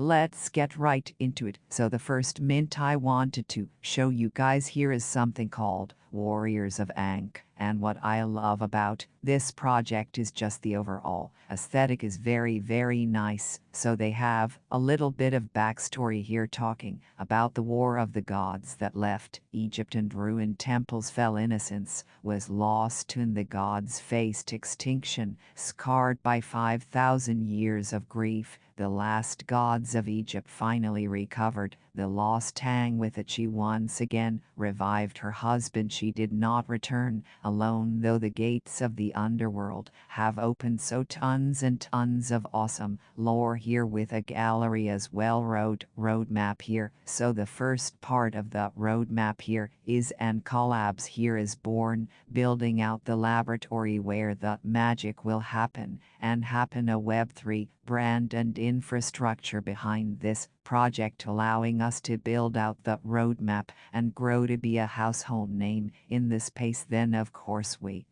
Let's get right into it. So the first mint I wanted to show you guys here is something called Warriors of Ankh. And what I love about this project is just the overall aesthetic is very nice. So they have a little bit of backstory here talking about the war of the gods that left Egypt and ruined temples fell innocence was lost and the gods faced extinction, scarred by 5,000 years of grief. The last gods of Egypt finally recovered. The lost Tang with it she once again revived her husband. She did not return alone, though the gates of the underworld have opened. So tons and tons of awesome lore here with a gallery as well. Roadmap here. So the first part of the roadmap here is and collabs here is born, building out the laboratory where the magic will happen and happen. A Web3 brand and infrastructure behind this project, allowing us to build out the roadmap and grow to be a household name in this space. Then of course we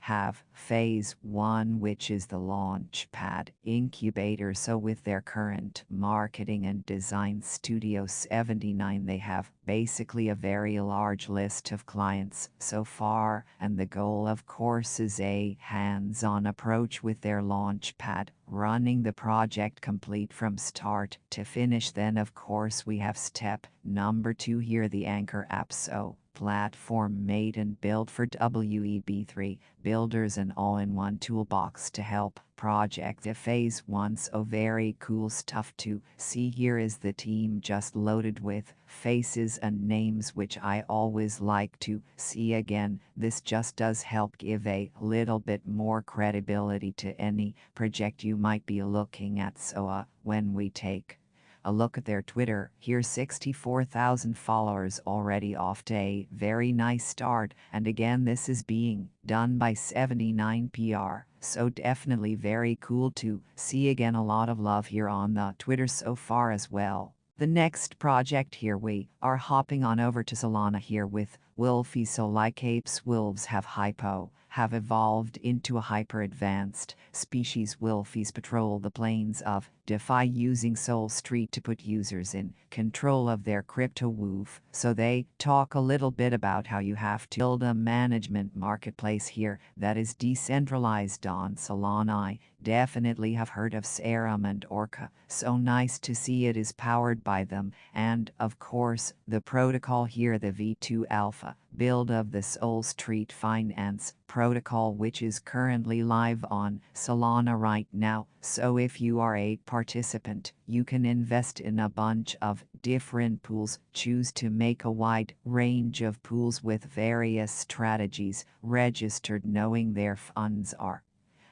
have phase 1, which is the launchpad incubator. So with their current marketing and design studio 79, they have basically a very large list of clients so far, and the goal of course is a hands-on approach with their launchpad, running the project complete from start to finish. Then of course we have step number 2 here, the Anchor app. So platform made and built for Web3 builders, an all-in-one toolbox to help project a phase 1. So very cool stuff to see. Here is the team just loaded with faces and names, which I always like to see. Again, this just does help give a little bit more credibility to any project you might be looking at. So when we take a look at their Twitter, here's 64,000 followers already, off to a very nice start. And again, this is being done by 79PR. So definitely very cool to see. Again, a lot of love here on the Twitter so far as well. The next project here, we are hopping on over to Solana here with Wolfie. So like apes, wolves have evolved into a hyper-advanced species. Wolfies patrol the plains of DeFi using Soul Street to put users in control of their crypto woof. So they talk a little bit about how you have to build a management marketplace here that is decentralized on Solana. I definitely have heard of Serum and Orca. So nice to see it is powered by them. And of course, the protocol here, the V2 Alpha build of the Soul Street Finance protocol, which is currently live on Solana right now. So if you are a participant, you can invest in a bunch of different pools, choose to make a wide range of pools with various strategies, registered knowing their funds are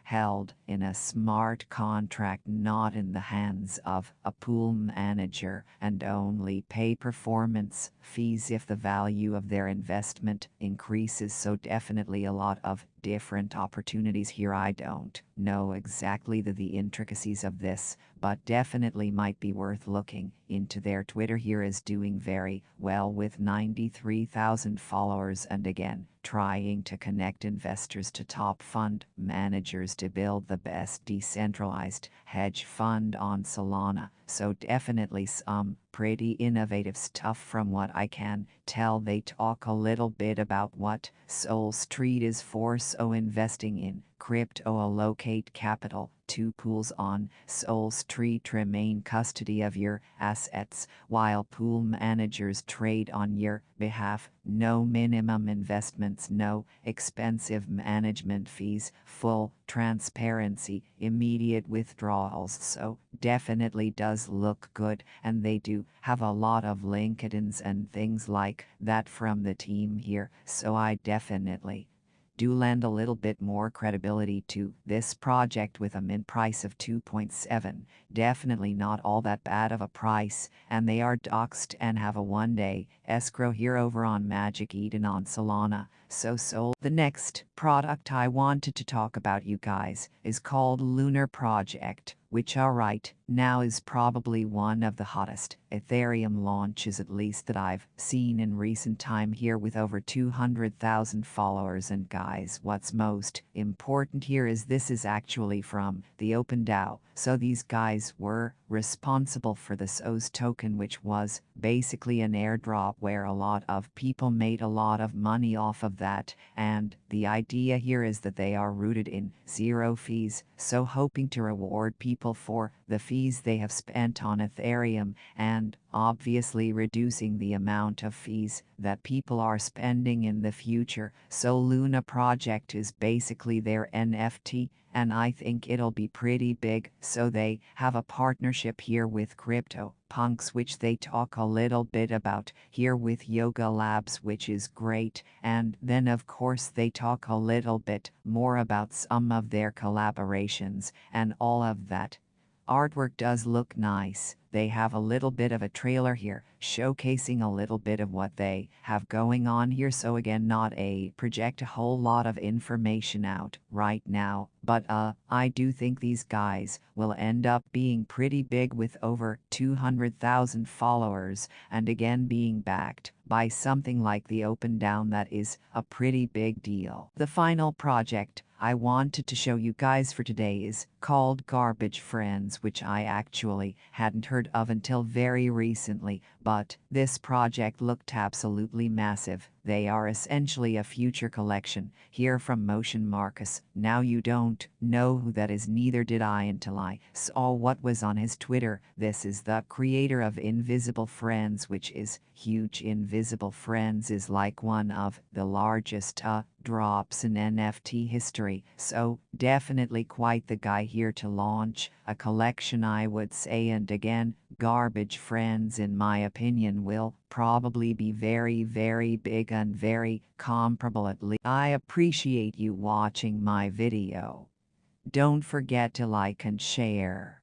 held in a smart contract, not in the hands of a pool manager, and only pay performance fees if the value of their investment increases. So definitely a lot of different opportunities here. I don't know exactly the intricacies of this, but definitely might be worth looking into. Their Twitter here is doing very well with 93,000 followers, and again, trying to connect investors to top fund managers to build the best decentralized hedge fund on Solana. So definitely some pretty innovative stuff from what I can tell. They talk a little bit about what Soul Street is for. So investing in crypto, allocate capital to pools on Soul Street, remain custody of your assets while pool managers trade on your behalf. No minimum investments, no expensive management fees, full transparency, immediate withdrawals. So definitely does look good, and they do have a lot of LinkedIns and things like that from the team here. So I definitely do lend a little bit more credibility to this project with a mint price of 2.7. Definitely not all that bad of a price, and they are doxed and have a one-day escrow here over on Magic Eden on Solana. So the next product I wanted to talk about, you guys, is called Lunar Project, which right now is probably one of the hottest Ethereum launches, at least that I've seen in recent time here, with over 200,000 followers. And guys, what's most important here is this is actually from the OpenDAO. So these guys were responsible for the SOS token, which was basically an airdrop where a lot of people made a lot of money off of that. And the idea here is that they are rooted in zero fees, so hoping to reward people for the fees they have spent on Ethereum, and obviously reducing the amount of fees that people are spending in the future. So Luna Project is basically their NFT, and I think it'll be pretty big. So they have a partnership here with Crypto Punks, which they talk a little bit about here with Yoga Labs, which is great. And then of course they talk a little bit more about some of their collaborations and all of that. Artwork does look nice. They have a little bit of a trailer here showcasing a little bit of what they have going on here. So again, not a project a whole lot of information out right now, but I do think these guys will end up being pretty big with over 200,000 followers, and again being backed by something like the OpenDAO. That is a pretty big deal. The final project I wanted to show you guys for today is called Garbage Friends, which I actually hadn't heard of until very recently, but this project looked absolutely massive. They are essentially a future collection here from Motion Marcus. Now you don't know who that is, neither did I until I saw what was on his Twitter. This is the creator of Invisible Friends, which is huge. Invisible Friends is like one of the largest drops in NFT history, so definitely quite the guy here to launch a collection, I would say. And again, Garbage Friends, in my opinion, will probably be very, very big and very comparable at least. I appreciate you watching my video. Don't forget to like and share.